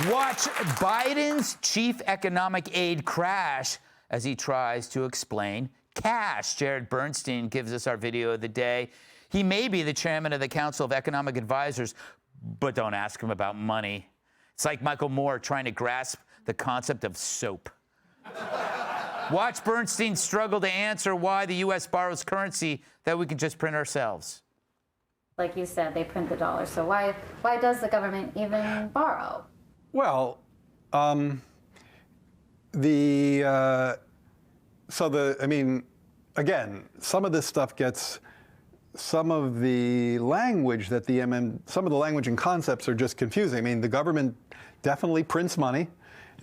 Watch Biden's chief economic aide crash as he tries to explain cash. Jared Berstein gives us our video of the day. He may be the chairman of the Council of Economic Advisors, but don't ask him about money. It's like Michael Moore trying to grasp the concept of soap. Watch Berstein struggle to answer why the U.S. borrows currency that we can just print ourselves. Like you said, they print the dollar. So why does the government even borrow? Well, I mean, again, some of this stuff gets, some of the language that some of the language and concepts are just confusing. I mean, the government definitely prints money,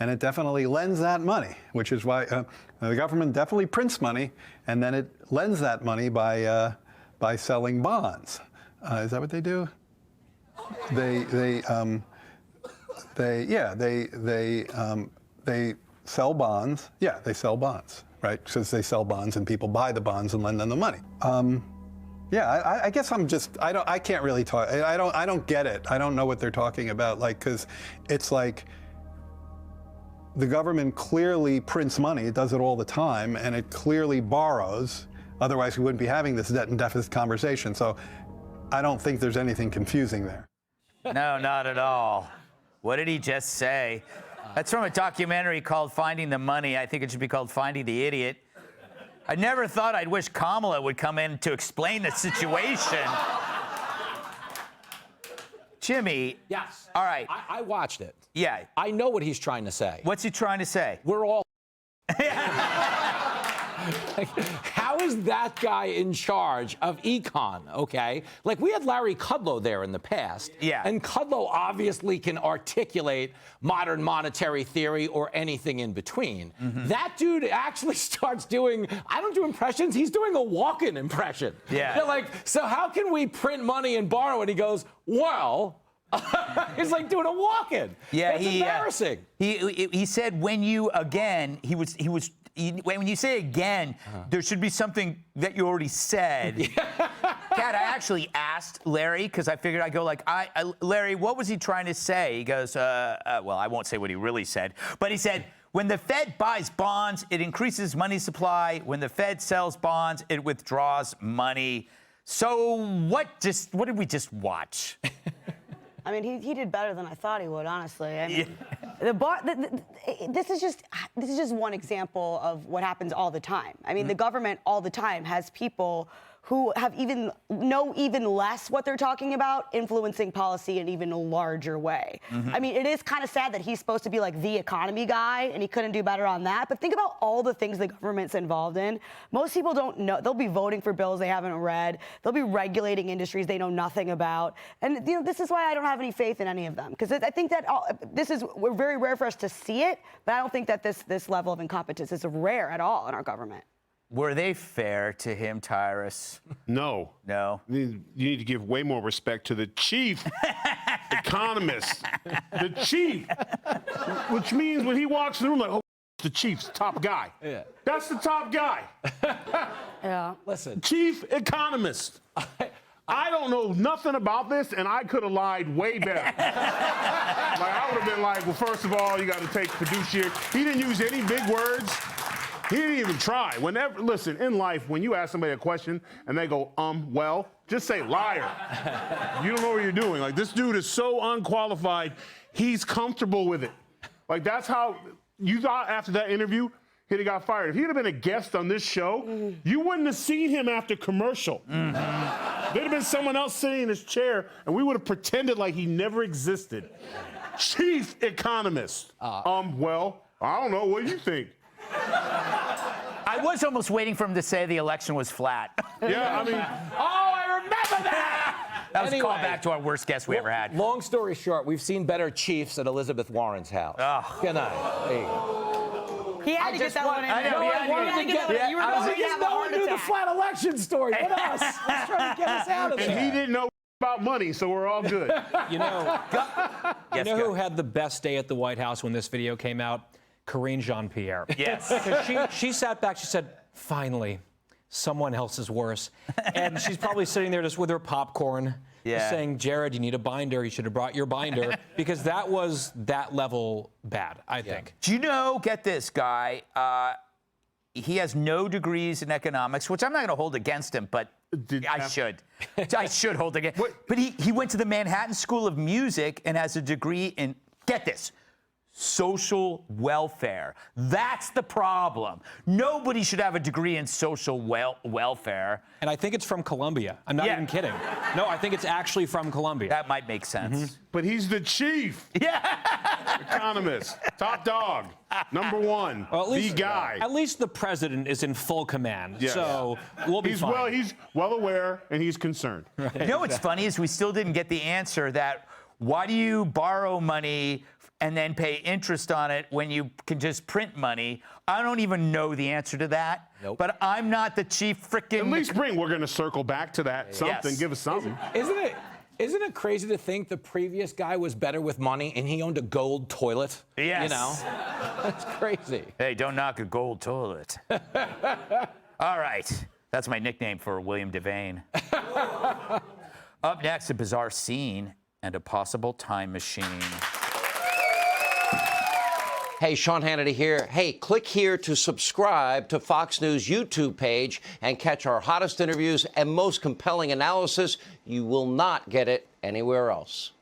and it definitely lends that money, which is why the government definitely prints money, and then it lends that money by selling bonds. Is that what they do? They sell bonds. Yeah, they sell bonds, right? Because they sell bonds and people buy the bonds and lend them the money. Yeah, I guess I can't really talk. I don't get it. I don't know what they're talking about. Like, because it's like the government clearly prints money. It does it all the time, and it clearly borrows. Otherwise, we wouldn't be having this debt and deficit conversation. So I don't think there's anything confusing there. No, not at all. What did he just say? That's from a documentary called Finding the Money. I think it should be called Finding the Idiot. I never thought I'd wish Kamala would come in to explain the situation. Jimmy. Yes. All right. I watched it. Yeah. I know what he's trying to say. What's he trying to say? We're all. Like, how is that guy in charge of econ, okay? Like, we had Larry Kudlow there in the past. Yeah. And Kudlow obviously can articulate modern monetary theory or anything in between. Mm-hmm. That dude actually starts doing, I don't do impressions, he's doing a walk-in impression. Yeah. They're like, so how can we print money and borrow? And he goes, well... He's like doing a walk-in. Yeah, it's embarrassing. He said when you when you say again, there should be something that you already said. Kat, I actually asked Larry because I figured I'd go like, Larry, what was he trying to say? He goes, well, I won't say what he really said, but he said, when the Fed buys bonds, it increases money supply. When the Fed sells bonds, it withdraws money. So what did we just watch? I mean, he did better than I thought he would, honestly. I mean, this is just one example of what happens all the time. I mean, the government all the time has people who know even less what they're talking about, influencing policy in even a larger way. Mm-hmm. I mean, it is kind of sad that he's supposed to be like the economy guy and he couldn't do better on that. But think about all the things the government's involved in. Most people don't know. They'll be voting for bills they haven't read. They'll be regulating industries they know nothing about. And this is why I don't have any faith in any of them. Because I think that we're very rare for us to see it, but I don't think that this level of incompetence is rare at all in our government. Were they fair to him, Tyrus? No. No? You need to give way more respect to the chief economist. The chief. Which means when he walks in the room, like, oh, the chief's the top guy. Yeah. That's the top guy. Yeah. Listen. Chief economist. I don't know nothing about this, and I could have lied way better. Like, I would have been like, well, first of all, you got to take fiduciary. He didn't use any big words. He didn't even try. Listen, in life, when you ask somebody a question and they go, well, just say liar. You don't know what you're doing. Like, this dude is so unqualified, he's comfortable with it. Like, that's how you thought after that interview, he'd have got fired. If he'd have been a guest on this show, you wouldn't have seen him after commercial. There'd have been someone else sitting in his chair, and we would have pretended like he never existed. Chief economist. Well, I don't know. What do you think? I was almost waiting for him to say the election was flat. Yeah, I mean... I remember that! That was a call back to our worst guest we ever had. Long story short, we've seen better chiefs at Elizabeth Warren's house. Oh. Good night. There you go. He had to get that one in. I know, You were going to have a no heart one knew the attack. flat election story, but us. Let's try to get us out of there. And he didn't know about money, so we're all good. You know, Yes, who had the best day at the White House when this video came out? Karine Jean-Pierre. Yes. She sat back, she said, finally, someone else is worse. And she's probably sitting there just with her popcorn, just saying, Jared, you need a binder. You should have brought your binder. Because that was that level bad, I think. Do you know, get this guy, he has no degrees in economics, which I'm not going to hold against him, but I should. I should hold against him. But he went to the Manhattan School of Music and has a degree in, get this, social welfare. That's the problem. Nobody should have a degree in social welfare. And I think it's from Columbia. I'm not even kidding. No, I think it's actually from Columbia. That might make sense. But he's the chief economist, top dog, number one, Well, the guy. At least the president is in full command. Yes. So we'll be fine. He's well aware and he's concerned. You know what's funny is we still didn't get the answer that why do you borrow money and then pay interest on it when you can just print money? I don't even know the answer to that. Nope. But I'm not the chief freaking. At least we're going to circle back to that. Something, give us something. Isn't it crazy to think the previous guy was better with money and he owned a gold toilet? Yes. You know? That's crazy. Hey, don't knock a gold toilet. All right. That's my nickname for William Devane. Up next, a bizarre scene and a possible time machine. Hey, Sean Hannity here. Hey, click here to subscribe to Fox News YouTube page and catch our hottest interviews and most compelling analysis. You will not get it anywhere else.